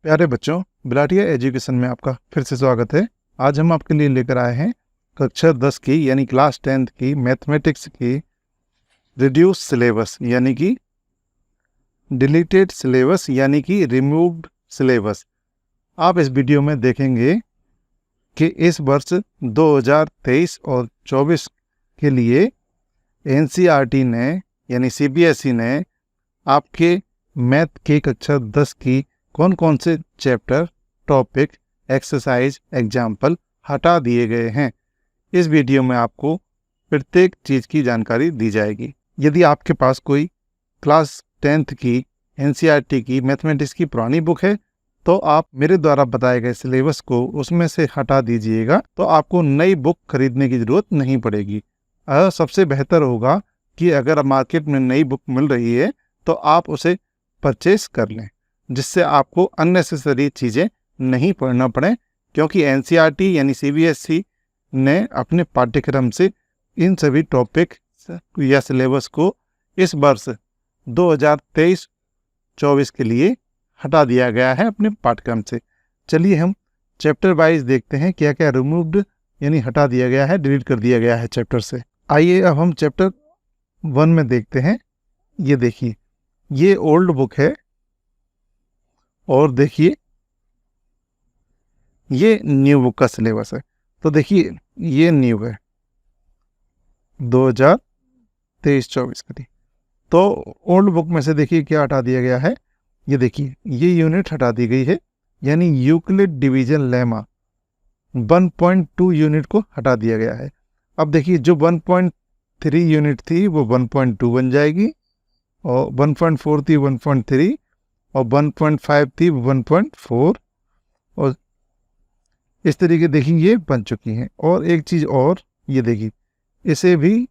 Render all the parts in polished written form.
प्यारे बच्चों, बिलाटिया एजुकेशन में आपका फिर से स्वागत है। आज हम आपके लिए लेकर आए हैं कक्षा 10 की यानी क्लास 10th की मैथमेटिक्स की रिड्यूस सिलेबस यानी कि डिलीटेड सिलेबस यानी कि रिमूव्ड सिलेबस। आप इस वीडियो में देखेंगे कि इस वर्ष 2023 और 24 के लिए एनसीईआरटी ने यानी सीबीएसई ने आपके मैथ के कक्षा 10 की कौन कौन से चैप्टर, टॉपिक, एक्सरसाइज, एग्जाम्पल हटा दिए गए हैं। इस वीडियो में आपको प्रत्येक चीज़ की जानकारी दी जाएगी। यदि आपके पास कोई क्लास 10th की एनसीईआरटी की मैथमेटिक्स की पुरानी बुक है तो आप मेरे द्वारा बताए गए सिलेबस को उसमें से हटा दीजिएगा, तो आपको नई बुक खरीदने की ज़रूरत नहीं पड़ेगी। सबसे बेहतर होगा कि अगर मार्केट में नई बुक मिल रही है तो आप उसे परचेस कर लें, जिससे आपको अननेसेसरी चीज़ें नहीं पढ़ना पड़े, क्योंकि एनसीईआरटी यानी सीबीएसई ने अपने पाठ्यक्रम से इन सभी टॉपिक या सिलेबस को इस वर्ष 2023-24 के लिए हटा दिया गया है अपने पाठ्यक्रम से। चलिए हम चैप्टर वाइज देखते हैं क्या क्या रिमूव्ड यानी हटा दिया गया है, डिलीट कर दिया गया है चैप्टर से। आइए अब हम चैप्टर 1 में देखते हैं। ये देखिए, ये ओल्ड बुक है और देखिए ये न्यू बुक का सिलेबस है। तो देखिए ये न्यू है 2023-24 के लिए। तो ओल्ड बुक में से देखिए क्या हटा दिया गया है। ये देखिए ये यूनिट हटा दी गई है, यानी यूक्लिड डिवीजन लेमा 1.2 यूनिट को हटा दिया गया है। अब देखिए जो 1.3 यूनिट थी वो 1.2 बन जाएगी, और 1.4 थी 1.3, और 1.5 थी 1.4, और इस तरीके देखिए ये बन चुकी हैं। और एक चीज़ और, ये देखिए इसे भी,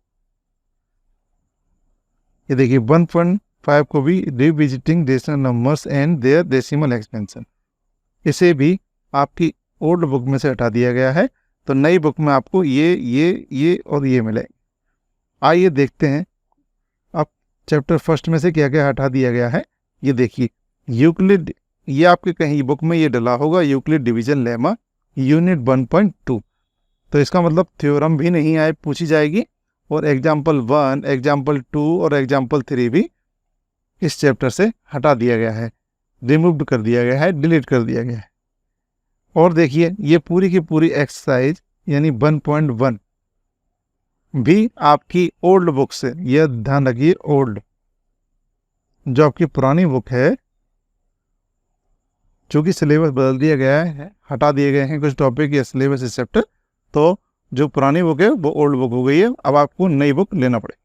ये देखिए 1.5 को भी revisiting decimal numbers and their decimal expansion, इसे भी आपकी ओल्ड बुक में से हटा दिया गया है। तो नई बुक में आपको ये और ये मिले। आइए देखते हैं अब चैप्टर फर्स्ट में से क्या क्या हटा दिया गया है। ये देखिए यूक्लिड, ये आपके कहीं बुक में ये डला होगा यूक्लिड डिवीजन लेमा यूनिट 1.2। तो इसका मतलब थ्योरम भी नहीं आए पूछी जाएगी, और एग्जाम्पल 1, एग्जाम्पल 2 और एग्जाम्पल 3 भी इस चैप्टर से हटा दिया गया है, रिमूव कर दिया गया है, डिलीट कर दिया गया है। और देखिए ये पूरी की पूरी एक्सरसाइज यानी 1.1 भी आपकी ओल्ड बुक से, यह ध्यान रखिए ओल्ड, जो आपकी पुरानी बुक है, चूंकि सिलेबस बदल दिया गया है, हटा दिए गए हैं कुछ टॉपिक या सिलेबस इस चैप्टर, तो जो पुरानी बुक है वो ओल्ड बुक हो गई है। अब आपको नई बुक लेना पड़ेगा।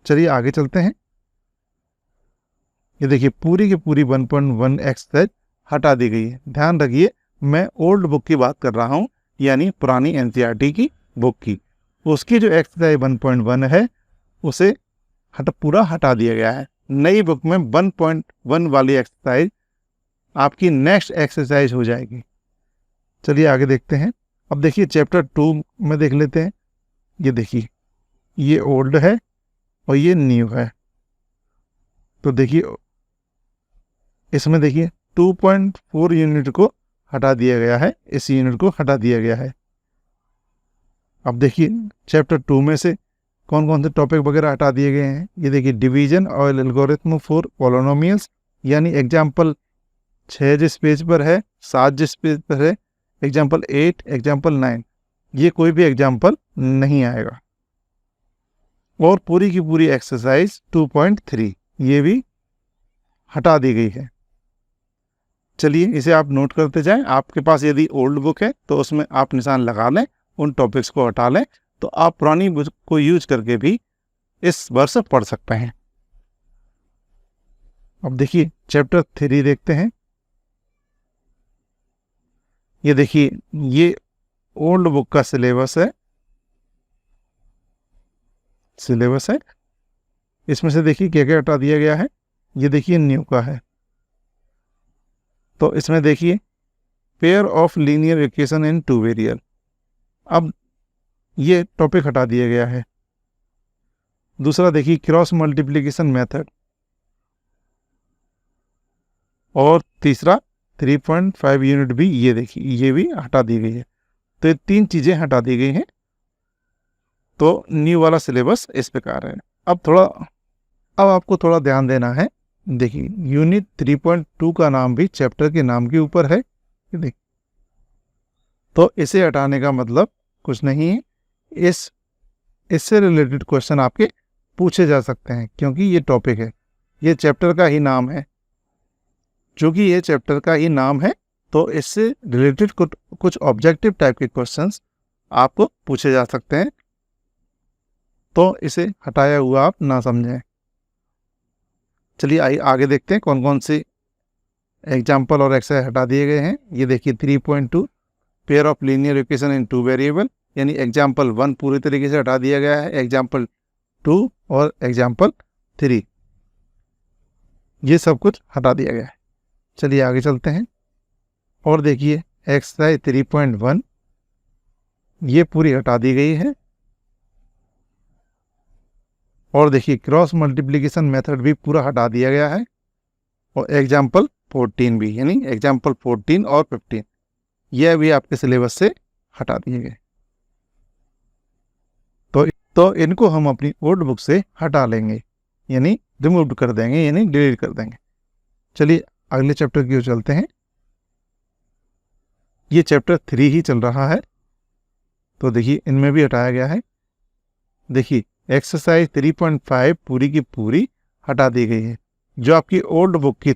चलिए आगे चलते हैं। ये देखिए पूरी की पूरी 1.1 एक्सरसाइज हटा दी गई है। ध्यान रखिए मैं ओल्ड बुक की बात कर रहा हूँ, यानी पुरानी एनसीईआरटी की बुक की। उसकी जो एक्सरसाइज 1.1 है उसे पूरा हटा दिया गया है। नई बुक में 1.1 वाली एक्सरसाइज आपकी नेक्स्ट एक्सरसाइज हो जाएगी। चलिए आगे देखते हैं। अब देखिए चैप्टर 2 में देख लेते हैं। ये देखिए ये ओल्ड है और ये न्यू है। तो देखिए इसमें देखिए 2.4 यूनिट को हटा दिया गया है, इस यूनिट को हटा दिया गया है। अब देखिए चैप्टर 2 में से कौन कौन से टॉपिक वगैरह हटा दिए गए हैं। ये देखिए डिवीजन और एल्गोरिथम फॉर पॉलिनोमियल्स, यानी एग्जाम्पल 6 जिस पेज पर है, 7 जिस पेज पर है, एग्जाम्पल 8, एग्जाम्पल 9, ये कोई भी एग्जाम्पल नहीं आएगा। और पूरी की पूरी एक्सरसाइज 2.3 ये भी हटा दी गई है। चलिए इसे आप नोट करते जाएं। आपके पास यदि ओल्ड बुक है तो उसमें आप निशान लगा लें, उन टॉपिक्स को हटा लें, तो आप पुरानी बुक को यूज करके भी इस वर्ष पढ़ सकते हैं। अब देखिए चैप्टर 3 देखते हैं। ये देखिए ये ओल्ड बुक का सिलेबस है, इसमें से देखिए क्या क्या हटा दिया गया है। ये देखिए न्यू का है। तो इसमें देखिए pair of linear equation in two variable, अब ये टॉपिक हटा दिया गया है। दूसरा देखिए क्रॉस मल्टीप्लिकेशन मेथड, और तीसरा 3.5 यूनिट भी, ये देखिए ये भी हटा दी गई है। तो ये 3 चीज़ें हटा दी गई हैं। तो न्यू वाला सिलेबस इस प्रकार है। अब आपको थोड़ा ध्यान देना है। देखिए यूनिट 3.2 का नाम भी चैप्टर के नाम के ऊपर है। देखिए, तो इसे हटाने का मतलब कुछ नहीं है। इससे रिलेटेड क्वेश्चन आपके पूछे जा सकते हैं, क्योंकि ये टॉपिक है, ये चैप्टर का ही नाम है। चूंकि ये चैप्टर का ही नाम है, तो इससे रिलेटेड कुछ ऑब्जेक्टिव टाइप के क्वेश्चंस आपको पूछे जा सकते हैं। तो इसे हटाया हुआ आप ना समझें। चलिए आइए आगे देखते हैं कौन कौन से एग्जाम्पल और एक्सरसाइज हटा दिए गए हैं। ये देखिए 3.2 pair of linear equation in 2 variable, यानी एग्जाम्पल 1 पूरी तरीके से हटा दिया गया है, एग्जाम्पल 2 और एग्जाम्पल 3 ये सब कुछ हटा दिया गया है। चलिए आगे चलते हैं और देखिए एक्सरसाइज 3.1 ये पूरी हटा दी गई है। और देखिए क्रॉस मल्टीप्लिकेशन मेथड भी पूरा हटा दिया गया है, और एग्जाम्पल 14 भी, यानी एग्जाम्पल 14 और 15 यह भी आपके सिलेबस से हटा दिए गए। तो इनको हम अपनी ओल्ड बुक से हटा लेंगे, यानी रिमूव कर देंगे, यानी डिलीट कर देंगे। चलिए अगले चैप्टर की ओर चलते हैं। ये चैप्टर 3 ही चल रहा है, तो देखिए इनमें भी हटाया गया है। देखिए एक्सरसाइज 3.5 पूरी की पूरी हटा दी गई है। जो आपकी ओल्ड बुक की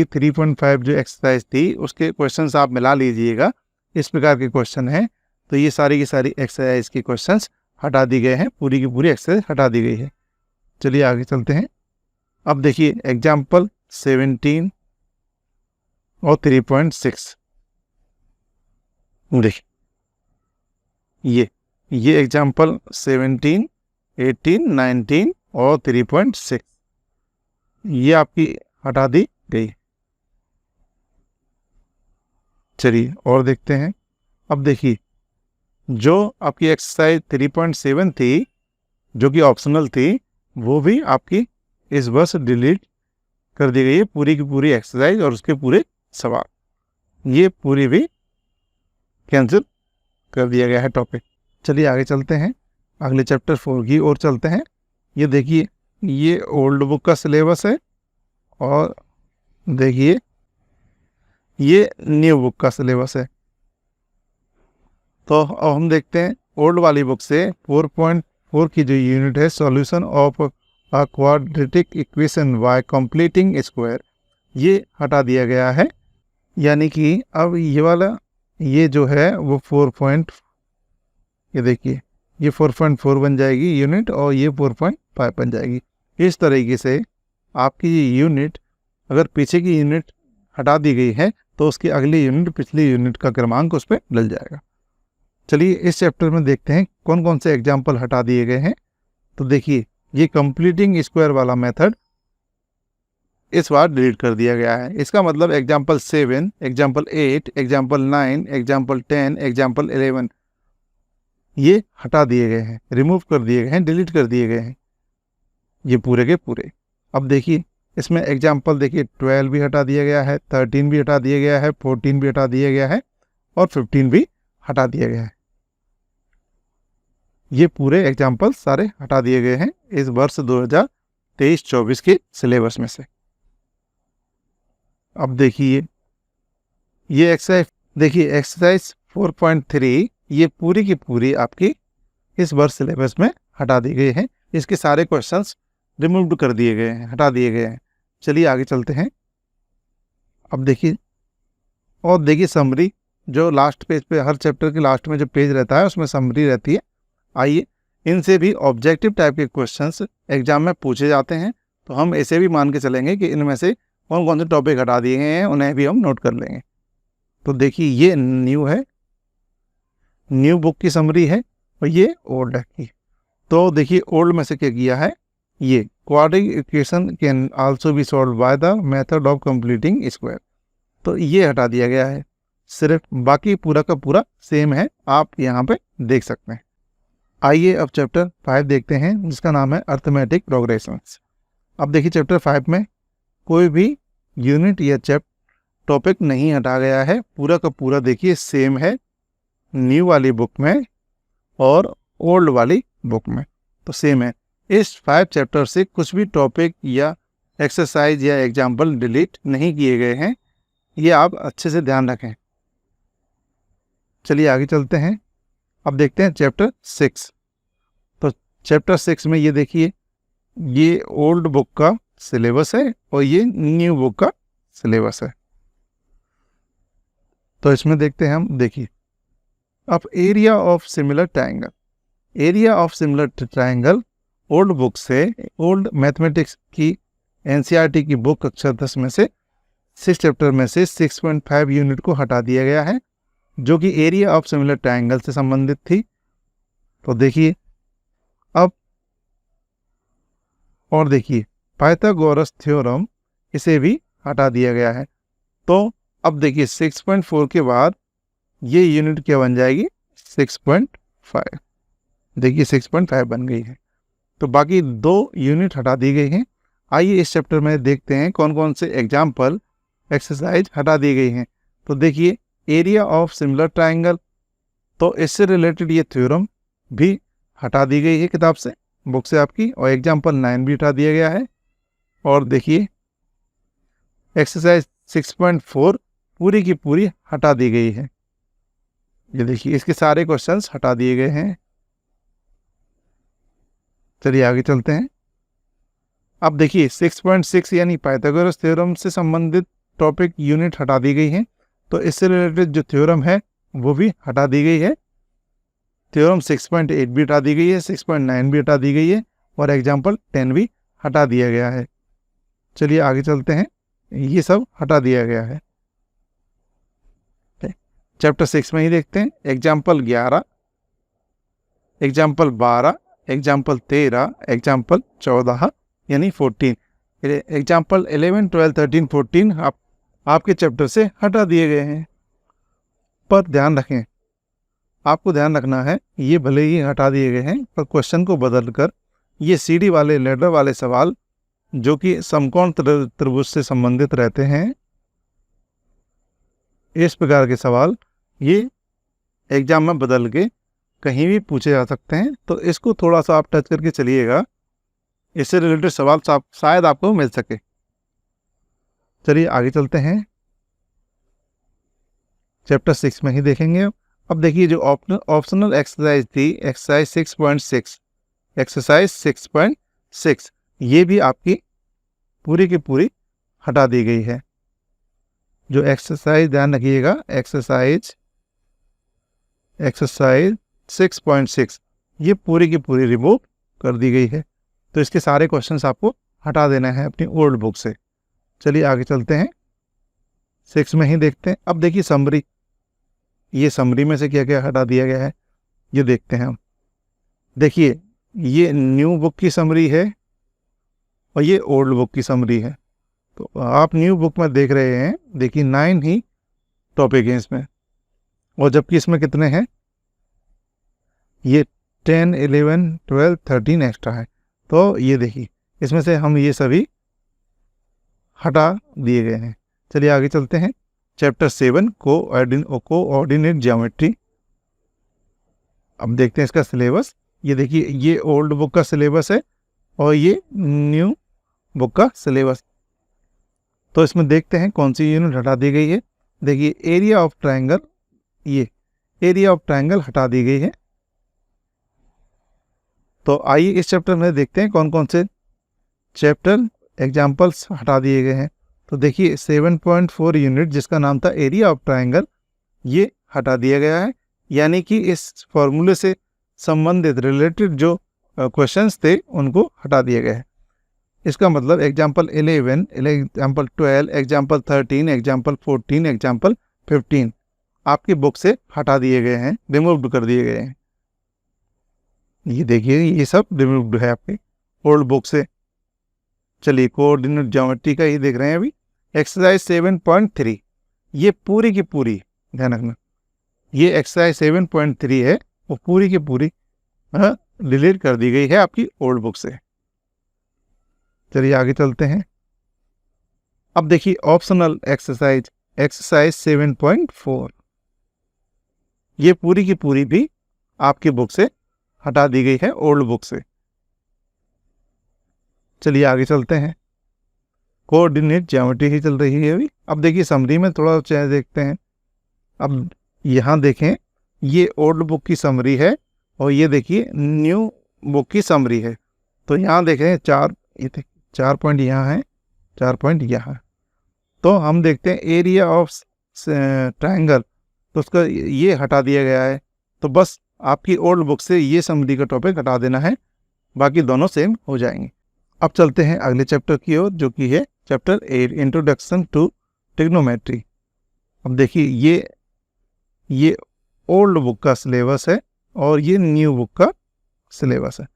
3.5 जो एक्सरसाइज थी, उसके क्वेश्चंस आप मिला लीजिएगा। इस प्रकार के क्वेश्चन हैं, तो ये सारी की सारी एक्सरसाइज के क्वेश्चंस हटा दी गए हैं, पूरी की पूरी एक्सरसाइज हटा दी गई है। चलिए आगे चलते हैं। अब देखिए एग्जाम्पल 17 और 3.6 देखिए ये एग्जाम्पल 17, 18, 19 और 3.6 ये आपकी हटा दी गई। चलिए और देखते हैं। अब देखिए जो आपकी एक्सरसाइज 3.7 थी, जो कि ऑप्शनल थी, वो भी आपकी इस वर्ष डिलीट कर दी गई है, पूरी की पूरी एक्सरसाइज और उसके पूरे सवाल ये पूरी भी कैंसिल कर दिया गया है टॉपिक। चलिए आगे चलते हैं, अगले चैप्टर 4 की ओर चलते हैं। ये देखिए ये ओल्ड बुक का सिलेबस है, और देखिए ये न्यू बुक का सिलेबस है। तो अब हम देखते हैं ओल्ड वाली बुक से 4.4 की जो यूनिट है, solution of a quadratic equation by completing square, ये हटा दिया गया है। यानी कि अब ये वाला ये जो है वो 4. ये देखिए ये 4.4 बन जाएगी यूनिट, और ये 4.5 बन जाएगी। इस तरीके से आपकी ये यूनिट, अगर पीछे की यूनिट हटा दी गई है, तो उसकी अगली यूनिट पिछली यूनिट का क्रमांक उस पर डल जाएगा। चलिए इस चैप्टर में देखते हैं कौन कौन से एग्जाम्पल हटा दिए गए हैं। तो देखिए ये कंप्लीटिंग स्क्वायर वाला मेथड इस बार डिलीट कर दिया गया है। इसका मतलब example 7, example 8, example 9, example 10, example 11 ये हटा दिए गए हैं, रिमूव कर दिए गए हैं, डिलीट कर दिए गए हैं, ये पूरे के पूरे। अब देखिए इसमें एग्जाम्पल देखिए 12 भी हटा दिया गया है, 13 भी हटा दिया गया है, 14 भी हटा दिया गया है, और 15 भी हटा दिया गया है। ये पूरे एग्जाम्पल सारे हटा दिए गए हैं इस वर्ष 2023-24 के सिलेबस में से। अब देखिए ये एक्सरसाइज, देखिए एक्सरसाइज 4.3 ये पूरी की पूरी आपकी इस वर्ष सिलेबस में हटा दी गई है। इसके सारे क्वेश्चंस रिमूव कर दिए गए हैं, हटा दिए गए हैं। चलिए आगे चलते हैं। अब देखिए, और देखिए समरी, जो लास्ट पेज पे हर चैप्टर के लास्ट में जो पेज रहता है उसमें समरी रहती है। आइए इनसे भी ऑब्जेक्टिव टाइप के क्वेश्चंस एग्जाम में पूछे जाते हैं, तो हम ऐसे भी मान के चलेंगे कि इनमें से कौन कौन से टॉपिक हटा दिए गए हैं, उन्हें भी हम नोट कर लेंगे। तो देखिए ये न्यू है, न्यू बुक की समरी है, और ये ओल्ड है। तो देखिए ओल्ड में से क्या किया है, ये quadratic equation can also be solve by the method of completing square, तो ये हटा दिया गया है सिर्फ, बाकी पूरा का पूरा सेम है, आप यहाँ पे देख सकते हैं। आइए अब चैप्टर 5 देखते हैं, जिसका नाम है अर्थमेटिक प्रोग्रेशंस। अब देखिए चैप्टर 5 में कोई भी यूनिट या टॉपिक नहीं हटा गया है, पूरा का पूरा देखिए सेम है न्यू वाली बुक में और ओल्ड वाली बुक में, तो सेम है। इस 5 चैप्टर से कुछ भी टॉपिक या एक्सरसाइज या एग्जाम्पल डिलीट नहीं किए गए हैं, ये आप अच्छे से ध्यान रखें। चलिए आगे चलते हैं। अब देखते हैं चैप्टर 6। तो चैप्टर 6 में ये देखिए, ये ओल्ड बुक का सिलेबस है और ये न्यू बुक का सिलेबस है। तो इसमें देखते हैं हम, देखिए अब area of similar triangle. Area of similar triangle old book से, ओल्ड मैथमेटिक्स की एनसीईआरटी की बुक कक्षा 10 में से 6 चैप्टर में से 6.5 यूनिट को हटा दिया गया है, जो कि एरिया ऑफ सिमिलर ट्रायंगल से संबंधित थी। तो देखिए अब, और देखिए पाइथागोरस थ्योरम, इसे भी हटा दिया गया है। तो अब देखिए 6.4 के बाद ये यूनिट क्या बन जाएगी, 6.5। देखिए 6.5 बन गई है। तो बाकी 2 यूनिट हटा दी गई हैं। आइए इस चैप्टर में देखते हैं कौन कौन से एग्जाम्पल एक्सरसाइज हटा दी गई हैं। तो देखिए एरिया ऑफ सिमिलर ट्रायंगल, तो इससे रिलेटेड ये थ्योरम भी हटा दी गई है किताब से, बुक से आपकी, और एग्जाम्पल 9 भी हटा दिया गया है। और देखिए एक्सरसाइज 6.4 पूरी की पूरी हटा दी गई है। ये देखिए इसके सारे क्वेश्चंस हटा दिए गए हैं। चलिए आगे चलते हैं। अब देखिए 6.6 यानी पाइथागोरस थ्योरम से संबंधित टॉपिक यूनिट हटा दी गई है। तो इससे रिलेटेड जो थ्योरम है वो भी हटा दी गई है। थ्योरम 6.8 भी हटा दी गई है, 6.9 भी हटा दी गई है, और एग्जाम्पल 10 भी हटा दिया गया है। चलिए आगे चलते हैं। ये सब हटा दिया गया है। चैप्टर 6 में ही देखते हैं। एग्जाम्पल 11, एग्जाम्पल 12, एग्जाम्पल 13, एग्जाम्पल 14 यानी 14। एग्जाम्पल 11, 12, 13, 14 आपके चैप्टर से हटा दिए गए हैं। पर ध्यान रखें, आपको ध्यान रखना है, ये भले ही हटा दिए गए हैं पर क्वेश्चन को बदलकर ये सीढ़ी वाले लेडर वाले सवाल जो कि समकोण त्रिभुज से संबंधित रहते हैं, इस प्रकार के सवाल ये एग्जाम में बदल के कहीं भी पूछे जा सकते हैं। तो इसको थोड़ा सा आप टच करके चलिएगा, इससे रिलेटेड सवाल शायद आपको मिल सके। चलिए आगे चलते हैं। चैप्टर 6 में ही देखेंगे। अब देखिए जो ऑप्शनल एक्सरसाइज थी, एक्सरसाइज 6.6, एक्सरसाइज 6.6, ये भी आपकी पूरी की पूरी हटा दी गई है। जो एक्सरसाइज, ध्यान रखिएगा, एक्सरसाइज 6.6 ये पूरी की पूरी रिमूव कर दी गई है। तो इसके सारे क्वेश्चंस आपको हटा देना है अपनी ओल्ड बुक से। चलिए आगे चलते हैं। 6 में ही देखते हैं। अब देखिए समरी, ये समरी में से क्या क्या हटा दिया गया है ये देखते हैं हम। देखिए ये न्यू बुक की समरी है और ये ओल्ड बुक की समरी है। तो आप न्यू बुक में देख रहे हैं, देखिए 9 ही टॉपिक हैं इसमें, और जबकि इसमें कितने हैं, ये 10, 11, 12, 13 एक्स्ट्रा है। तो ये देखिए इसमें से हम ये सभी हटा दिए गए हैं। चलिए आगे चलते हैं। Chapter 7 coordinate geometry. अब देखते हैं इसका सिलेबस। ये देखिए ये ओल्ड बुक का सिलेबस है और ये न्यू बुक का सिलेबस। तो इसमें देखते हैं कौन सी यूनिट हटा दी गई है। देखिए एरिया ऑफ ट्रायंगल, ये एरिया ऑफ ट्रायंगल हटा दी गई है। तो आइए इस चैप्टर में देखते हैं कौन कौन से चैप्टर एग्जाम्पल्स हटा दिए गए हैं। तो देखिए 7.4 यूनिट जिसका नाम था एरिया ऑफ ट्रायंगल, ये हटा दिया गया है। यानी कि इस फॉर्मूले से संबंधित रिलेटेड जो क्वेश्चंस थे उनको हटा दिया गया है। इसका मतलब example 11, example 12, example 13, example 14, example 15 आपकी बुक से हटा दिए गए हैं, रिमूव्ड कर दिए गए हैं। ये देखिए ये सब रिमूव्ड है आपकी ओल्ड बुक से। चलिए कोऑर्डिनेट ज्योमेट्री का ही देख रहे हैं अभी। एक्सरसाइज 7.3 ये पूरी की पूरी, ध्यान रखना, ये एक्सरसाइज 7.3 है वो पूरी की पूरी डिलीट कर दी गई है आपकी ओल्ड बुक से। चलिए आगे चलते हैं। अब देखिए ऑप्शनल एक्सरसाइज, एक्सरसाइज 7.4, ये पूरी की पूरी भी आपकी बुक से हटा दी गई है, ओल्ड बुक से। चलिए आगे चलते हैं। कोऑर्डिनेट ज्योमेट्री ही चल रही है अभी। अब देखिए समरी में थोड़ा चेंज देखते हैं। अब यहाँ देखें, ये ओल्ड बुक की समरी है और ये देखिए न्यू बुक की समरी है। तो यहाँ देखें चार, ये देखिए 4 पॉइंट यहाँ है, 4 पॉइंट यहाँ। तो हम देखते हैं एरिया ऑफ ट्रायंगल, तो उसका ये हटा दिया गया है। तो बस आपकी ओल्ड बुक से ये समरी का टॉपिक हटा देना है, बाकी दोनों सेम हो जाएंगे। अब चलते हैं अगले चैप्टर की ओर, जो कि है चैप्टर 8, इंट्रोडक्शन टू ट्रिग्नोमेट्री। अब देखिए ये ओल्ड बुक का सिलेबस है और ये न्यू बुक का सिलेबस है।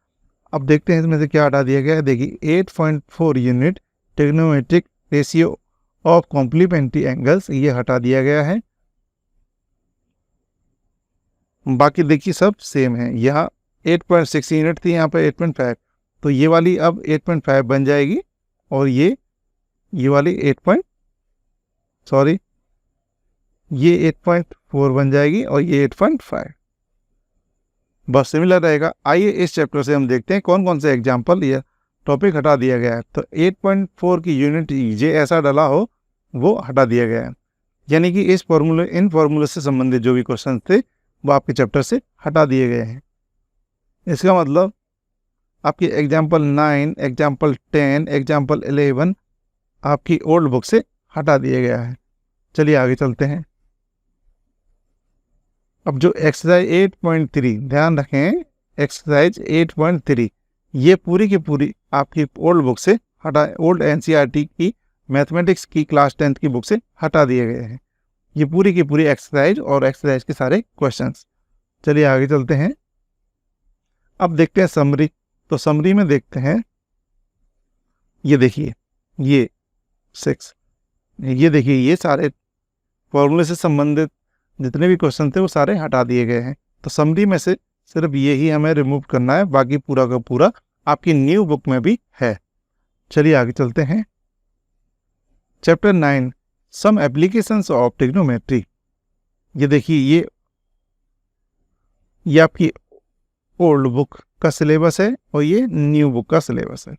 अब देखते हैं इसमें से क्या हटा दिया गया है। देखिए 8.4 unit trigonometric ratio of complementary angles, ये हटा दिया गया है। बाकी देखिए सब सेम है। यहाँ 8.6 यूनिट थी, यहाँ पर 8.5, तो ये वाली अब 8.5 बन जाएगी और ये वाली ये 8.4 बन जाएगी और ये 8.5, बस सिमिलर रहेगा। आइए इस चैप्टर से हम देखते हैं कौन कौन से एग्जाम्पल या टॉपिक हटा दिया गया है। तो 8.4 की यूनिट जे ऐसा डला हो वो हटा दिया गया है, यानी कि इन फॉर्मूले से संबंधित जो भी क्वेश्चन थे वो आपके चैप्टर से हटा दिए गए हैं। इसका मतलब आपकी एग्जाम्पल 9, एग्जाम्पल 10, एग्जाम्पल 11 आपकी ओल्ड बुक से हटा दिया गया है। चलिए आगे चलते हैं। अब जो एक्सरसाइज 8.3, ध्यान रखें एक्सरसाइज 8.3, ये पूरी की पूरी आपकी ओल्ड बुक से ओल्ड एनसीईआरटी की मैथमेटिक्स की क्लास 10th की बुक से हटा दिए गए हैं। ये पूरी की पूरी एक्सरसाइज और एक्सरसाइज के सारे क्वेश्चंस। चलिए आगे चलते हैं। अब देखते हैं समरी। तो समरी में देखते हैं, ये देखिए ये 6, ये देखिए ये सारे फॉर्मूले से संबंधित जितने भी क्वेश्चन थे वो सारे हटा दिए गए हैं। तो समरी में से सिर्फ यही हमें रिमूव करना है, बाकी पूरा का पूरा आपकी न्यू बुक में भी है। चलिए आगे चलते हैं। Chapter 9, some applications of trigonometry. ये देखिए ये आपकी ओल्ड बुक का सिलेबस है और ये न्यू बुक का सिलेबस है।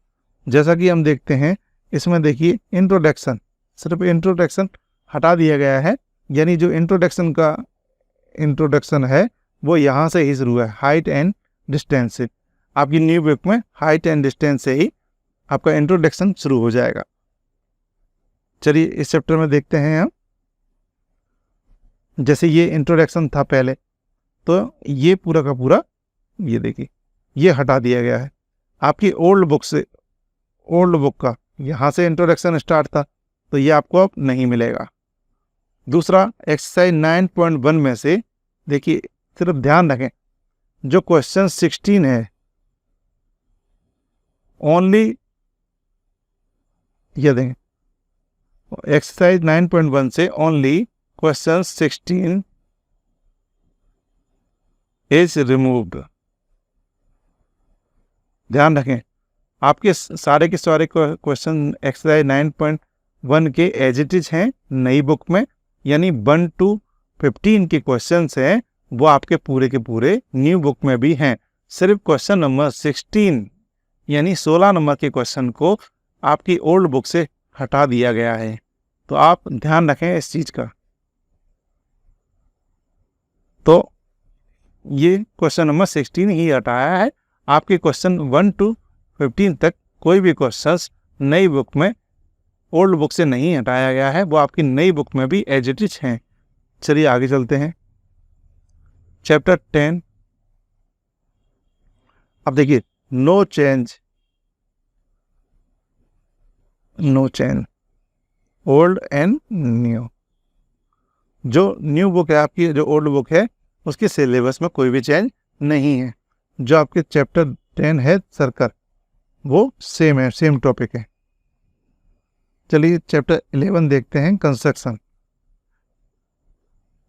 जैसा कि हम देखते हैं इसमें देखिए इंट्रोडक्शन, सिर्फ इंट्रोडक्शन हटा दिया गया है, यानी जो इंट्रोडक्शन है वो यहाँ से ही शुरू है, हाइट एंड डिस्टेंस से। आपकी न्यू बुक में हाइट एंड डिस्टेंस से ही आपका इंट्रोडक्शन शुरू हो जाएगा। चलिए इस चैप्टर में देखते हैं हम। जैसे ये इंट्रोडक्शन था पहले, तो ये पूरा का पूरा ये देखिए ये हटा दिया गया है। आपकी ओल्ड बुक का यहाँ से इंट्रोडक्शन स्टार्ट था, तो ये आपको अब नहीं मिलेगा। दूसरा एक्सरसाइज 9.1 में से देखिए, सिर्फ ध्यान रखें जो क्वेश्चन 16 है ओनली, ये देखें एक्सरसाइज 9.1 से ओनली क्वेश्चन 16 इज रिमूव्ड। ध्यान रखें आपके सारे के सारे क्वेश्चन एक्सरसाइज 9.1 के एज इट इज हैं नई बुक में, यानी 1 to 15 के क्वेश्चंस हैं वो आपके पूरे के पूरे न्यू बुक में भी हैं। सिर्फ क्वेश्चन नंबर 16 यानी 16 नंबर के क्वेश्चन को आपकी ओल्ड बुक से हटा दिया गया है। तो आप ध्यान रखें इस चीज का। तो ये क्वेश्चन नंबर 16 ही हटाया है। आपके क्वेश्चन 1 to 15 तक कोई भी क्वेश्चंस नई बुक में ओल्ड बुक से नहीं हटाया गया है, वो आपकी नई बुक में भी एज इट इज हैं। चलिए आगे चलते हैं। चैप्टर 10। अब देखिए no change old and new. जो न्यू बुक है आपकी, जो ओल्ड बुक है उसके सिलेबस में कोई भी चेंज नहीं है। जो आपके चैप्टर 10 है सर्कल, वो सेम है, सेम टॉपिक है। चलिए चैप्टर 11 देखते हैं, कंस्ट्रक्शन।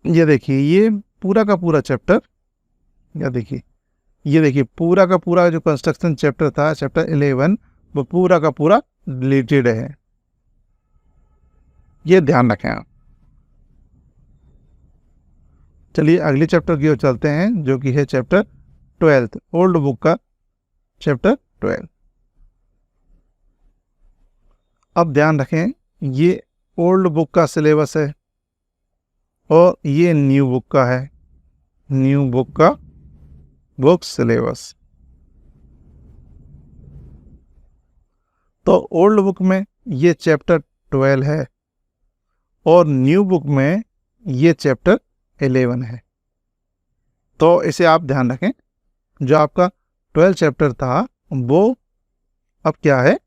ये देखिए ये पूरा का पूरा चैप्टर, ये देखिए पूरा का पूरा जो कंस्ट्रक्शन चैप्टर था, चैप्टर 11, वो पूरा का पूरा डिलीटेड है। ये ध्यान रखें आप। चलिए अगले चैप्टर की ओर चलते हैं, जो कि है चैप्टर 12, ओल्ड बुक का चैप्टर 12। अब ध्यान रखें, ये ओल्ड बुक का सिलेबस है और ये न्यू बुक का है, न्यू बुक का बुक सिलेबस। तो ओल्ड बुक में ये चैप्टर 12 है और न्यू बुक में ये चैप्टर 11 है। तो इसे आप ध्यान रखें, जो आपका 12 चैप्टर था वो अब क्या है,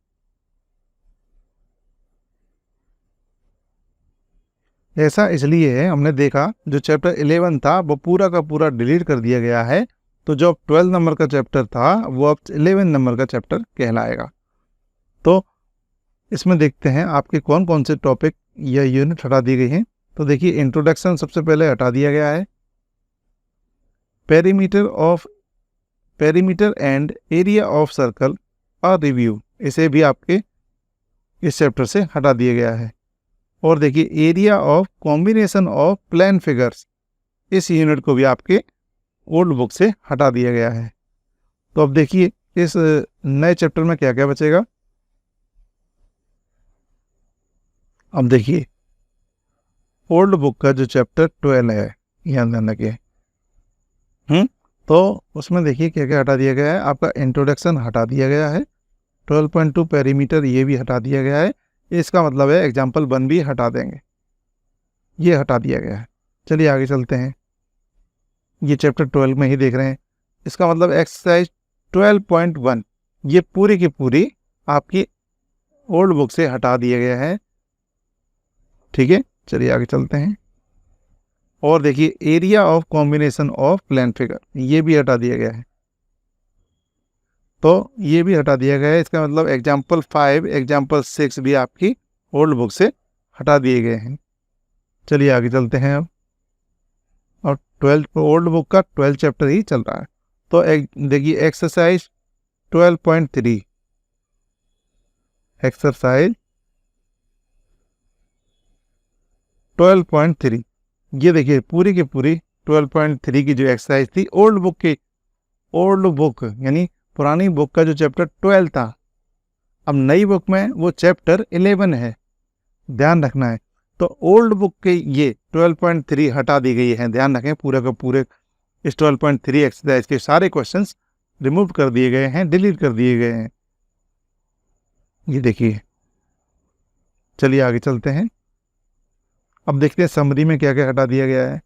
ऐसा इसलिए है, हमने देखा जो चैप्टर 11 था वो पूरा का पूरा डिलीट कर दिया गया है, तो जो 12 नंबर का चैप्टर था वो अब 11 नंबर का चैप्टर कहलाएगा। तो इसमें देखते हैं आपके कौन कौन से टॉपिक या यूनिट हटा दी गई हैं। तो देखिए, इंट्रोडक्शन सबसे पहले हटा दिया गया है। Perimeter and area of circle a review, इसे भी आपके इस चैप्टर से हटा दिया गया है। और देखिए, area of combination of plane figures, इस यूनिट को भी आपके ओल्ड बुक से हटा दिया गया है। तो अब देखिए इस नए चैप्टर में क्या क्या बचेगा। अब देखिए, ओल्ड बुक का जो चैप्टर 12 है, ध्यान देना के तो उसमें देखिए क्या क्या हटा दिया गया है। आपका इंट्रोडक्शन हटा दिया गया है, 12.2 पेरीमीटर ये भी हटा दिया गया है। इसका मतलब है एग्जाम्पल 1 भी हटा देंगे, ये हटा दिया गया है। चलिए आगे चलते हैं, ये चैप्टर 12 में ही देख रहे हैं। इसका मतलब एक्सरसाइज 12.1 ये पूरी की पूरी आपकी ओल्ड बुक से हटा दिया गया है। ठीक है, चलिए आगे चलते हैं। और देखिए, area of combination of plane figure ये भी हटा दिया गया है, तो ये भी हटा दिया गया है। इसका मतलब एग्जाम्पल 5, एग्जाम्पल 6 भी आपकी ओल्ड बुक से हटा दिए गए हैं। चलिए आगे चलते हैं अब। और 12 ओल्ड बुक का 12 चैप्टर ही चल रहा है। तो देखिए, एक्सरसाइज 12.3, एक्सरसाइज 12.3 ये देखिए पूरी की पूरी 12.3 की जो एक्सरसाइज थी ओल्ड बुक यानी पुरानी बुक का जो चैप्टर 12 था, अब नई बुक में वो चैप्टर 11 है, ध्यान रखना है। तो ओल्ड बुक के ये 12.3 हटा दी गई है, ध्यान रखें। पूरे का पूरे इस 12.3 एक्सरसाइज के सारे क्वेश्चंस रिमूव कर दिए गए हैं, डिलीट कर दिए गए हैं, ये देखिए। चलिए आगे चलते हैं। अब देखते हैं समरी में क्या क्या हटा दिया गया है।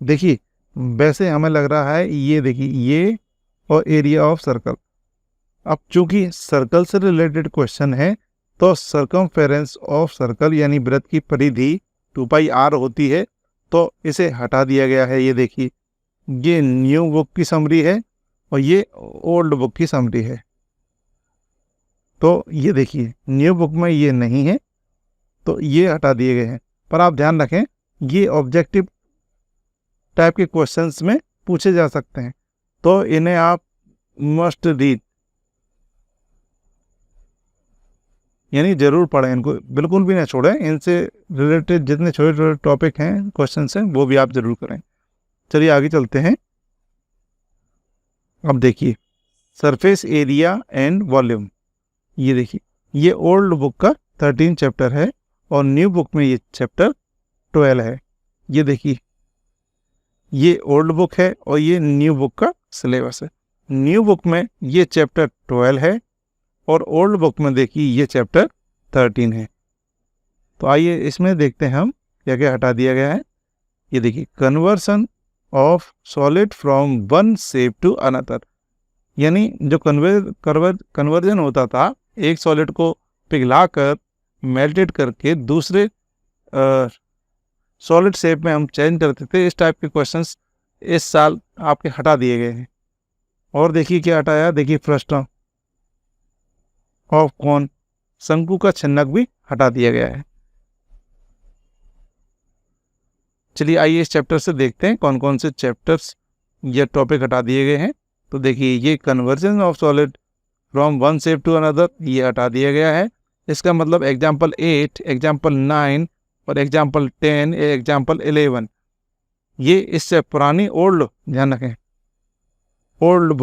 देखिए, वैसे हमें लग रहा है ये देखिए, ये और एरिया ऑफ सर्कल, अब चूंकि सर्कल से रिलेटेड क्वेश्चन है तो सर्कमफेरेंस ऑफ सर्कल यानी वृत्त की परिधि 2πr होती है, तो इसे हटा दिया गया है। ये देखिए, ये न्यू बुक की समरी है और ये ओल्ड बुक की समरी है। तो ये देखिए, न्यू बुक में ये नहीं है तो ये हटा दिए गए हैं। पर आप ध्यान रखें, ये ऑब्जेक्टिव टाइप के क्वेश्चंस में पूछे जा सकते हैं, तो इन्हें आप मस्ट रीड यानी जरूर पढ़ें, इनको बिल्कुल भी ना छोड़ें। इनसे रिलेटेड जितने छोटे छोटे टॉपिक हैं, क्वेश्चंस हैं, वो भी आप जरूर करें। चलिए आगे चलते हैं। अब देखिए, सरफेस एरिया एंड वॉल्यूम, ये देखिए, ये ओल्ड बुक का 13 चैप्टर है और न्यू बुक में ये चैप्टर 12 है। ये देखिए, ये ओल्ड बुक है और ये न्यू बुक का सिलेबस है। न्यू बुक में ये चैप्टर 12 है और ओल्ड बुक में देखिए ये चैप्टर 13 है। तो आइए इसमें देखते हैं हम क्या क्या हटा दिया गया है। ये देखिए, conversion of solid from one shape to another, यानी जो कन्वर्जन होता था, एक सॉलिड को पिघलाकर मेल्टेड करके दूसरे सॉलिड शेप में हम चेंज करते थे, इस टाइप के क्वेश्चंस इस साल आपके हटा दिए गए हैं। और देखिए क्या हटाया, देखिए फ्रस्टम ऑफ कॉन, शंकु का छिन्नक भी हटा दिया गया है। चलिए आइए इस चैप्टर से देखते हैं कौन कौन से चैप्टर्स या टॉपिक हटा दिए गए हैं। तो देखिए, ये conversion of solid from one shape to another ये हटा दिया गया है। इसका मतलब एग्जाम्पल 8, एग्जाम्पल 9 और एग्जाम्पल 10, एग्जाम्पल 11, ये इससे पुरानी ओल्ड, ध्यान रखें, ओल्ड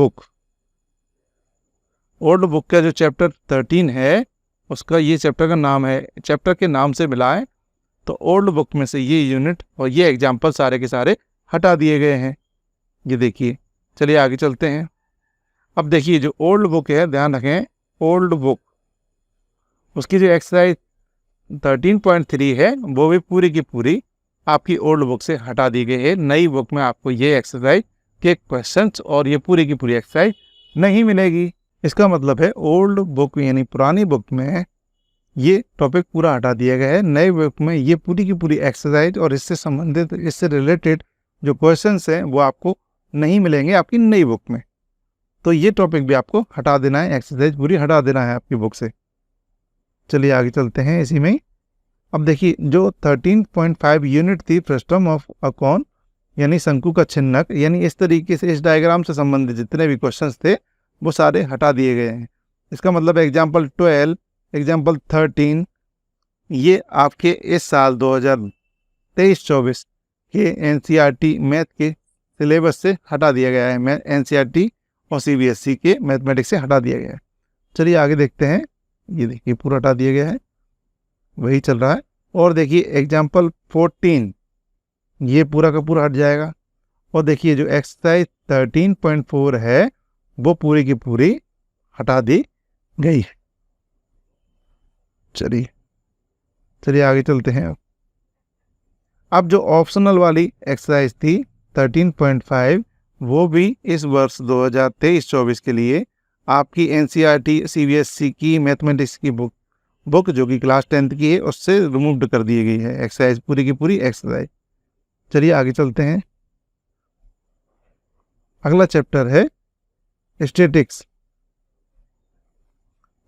बुक का जो चैप्टर 13 है उसका ये चैप्टर का नाम है, चैप्टर के नाम से मिला है। तो ओल्ड बुक में से ये यूनिट और ये एग्जाम्पल सारे के सारे हटा दिए गए हैं। ये देखिए, चलिए आगे चलते हैं। अब देखिए जो ओल्ड बुक है, ध्यान रखें, ओल्ड बुक उसकी जो एक्सरसाइज 13.3 है वो भी पूरी की पूरी आपकी ओल्ड बुक से हटा दी गई है। नई बुक में आपको ये एक्सरसाइज के क्वेश्चंस और ये पूरी की पूरी एक्सरसाइज नहीं मिलेगी। इसका मतलब है ओल्ड बुक यानी पुरानी बुक में ये टॉपिक पूरा हटा दिया गया है। नई बुक में ये पूरी की पूरी एक्सरसाइज और इससे संबंधित, इससे रिलेटेड जो क्वेश्चंस हैं वो आपको नहीं मिलेंगे आपकी नई बुक में। तो ये टॉपिक भी आपको हटा देना है, एक्सरसाइज पूरी हटा देना है आपकी बुक से। चलिए आगे चलते हैं इसी में। अब देखिए जो 13.5 यूनिट थी, फ्रस्टम ऑफ अ कॉन यानी शंकु का छिन्नक, यानी इस तरीके से इस डायग्राम से संबंधित जितने भी क्वेश्चंस थे वो सारे हटा दिए गए हैं। इसका मतलब एग्जाम्पल 12, एग्जाम्पल 13 ये आपके इस साल 2023-24 के एनसीईआरटी मैथ के सिलेबस से हटा दिया गया है। एनसीईआरटी और सीबीएसई के मैथमेटिक्स से हटा दिया गया है। चलिए आगे देखते हैं। ये देखिए पूरा हटा दिया गया है, वही चल रहा है। और देखिए एग्जाम्पल 14 ये पूरा का पूरा हट जाएगा। और देखिए जो एक्सरसाइज 13.4 है वो पूरी की पूरी हटा दी गई है। चलिए आगे चलते हैं। अब जो ऑप्शनल वाली एक्सरसाइज थी 13.5 वो भी इस वर्ष 2023-24 के लिए आपकी एनसीईआरटी सीबीएसई की मैथमेटिक्स की बुक जो कि क्लास 10th की है उससे रिमूव्ड कर दी गई है एक्सरसाइज, पूरी की पूरी एक्सरसाइज। चलिए आगे चलते हैं। अगला चैप्टर है स्टैटिक्स।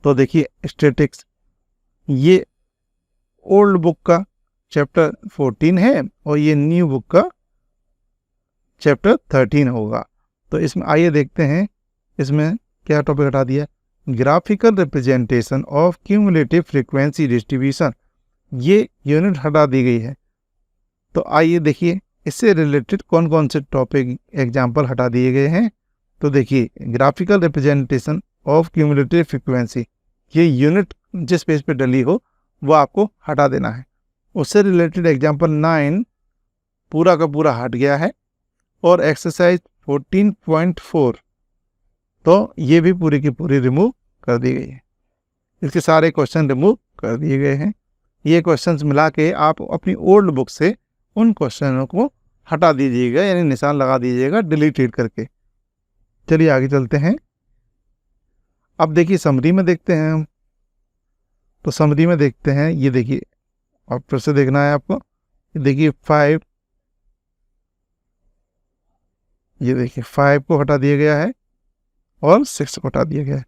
तो देखिए स्टैटिक्स ये ओल्ड बुक का चैप्टर 14 है और ये न्यू बुक का चैप्टर 13 होगा। तो इसमें आइए देखते हैं इसमें क्या टॉपिक हटा दिया। Graphical representation of cumulative frequency distribution, ये यूनिट हटा दी गई है। तो आइए देखिए इससे रिलेटेड कौन कौन से टॉपिक एग्जाम्पल हटा दिए गए हैं। तो देखिए graphical representation of cumulative frequency, ये यूनिट जिस पेज पे डली हो वो आपको हटा देना है। उससे रिलेटेड एग्जाम्पल 9 पूरा का पूरा हट गया है। और एक्सरसाइज 14.4 तो ये भी पूरी की पूरी रिमूव कर दी गई है। इसके सारे क्वेश्चन रिमूव कर दिए गए हैं। ये क्वेश्चंस मिला के आप अपनी ओल्ड बुक से उन क्वेश्चनों को हटा दीजिएगा, यानी निशान लगा दीजिएगा डिलीट करके। चलिए आगे चलते हैं। अब देखिए समरी में देखते हैं हम। तो समरी में देखते हैं, ये देखिए अब फिर से देखना है आपको। देखिए 5, ये देखिए 5 को हटा दिया गया है और 6 को हटा दिया गया है।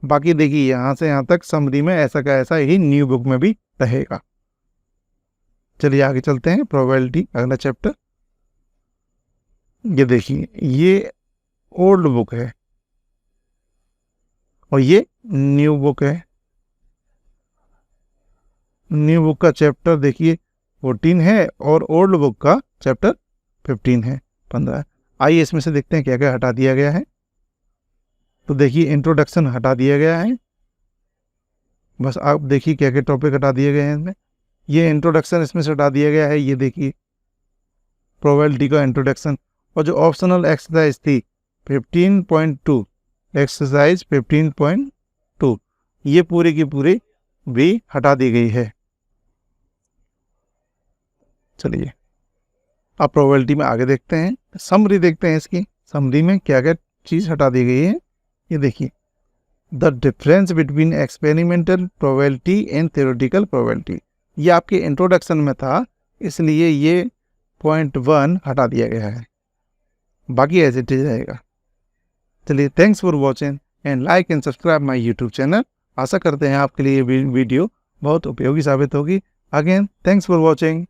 बाकी देखिए यहाँ से यहाँ तक समरी में ऐसा का ऐसा ही न्यू बुक में भी रहेगा। चलिए आगे चलते हैं। प्रोबेबिलिटी अगला चैप्टर। ये देखिए ये ओल्ड बुक है और ये न्यू बुक है। न्यू बुक का चैप्टर देखिए 14 है और ओल्ड बुक का चैप्टर 15 है, 15। आइए इसमें से देखते हैं क्या क्या हटा दिया गया है। तो देखिए इंट्रोडक्शन हटा दिया गया है। बस आप देखिए क्या क्या टॉपिक हटा दिए गए हैं इसमें। ये इंट्रोडक्शन इसमें से हटा दिया गया है। ये देखिए प्रोबेबिलिटी का इंट्रोडक्शन। और जो ऑप्शनल एक्सरसाइज थी 15.2, एक्सरसाइज 15.2 ये पूरी की पूरी भी हटा दी गई है। चलिए अब प्रोबेबिलिटी में आगे देखते हैं। समरी देखते हैं इसकी। समरी में क्या क्या चीज़ हटा दी गई है। ये देखिए the difference between experimental probability and theoretical probability, ये आपके इंट्रोडक्शन में था इसलिए ये 0.1 हटा दिया गया है, बाकी एज इट इज रहेगा। चलिए thanks for watching and like and subscribe my YouTube channel. आशा करते हैं आपके लिए वीडियो बहुत उपयोगी साबित होगी। Again thanks for watching.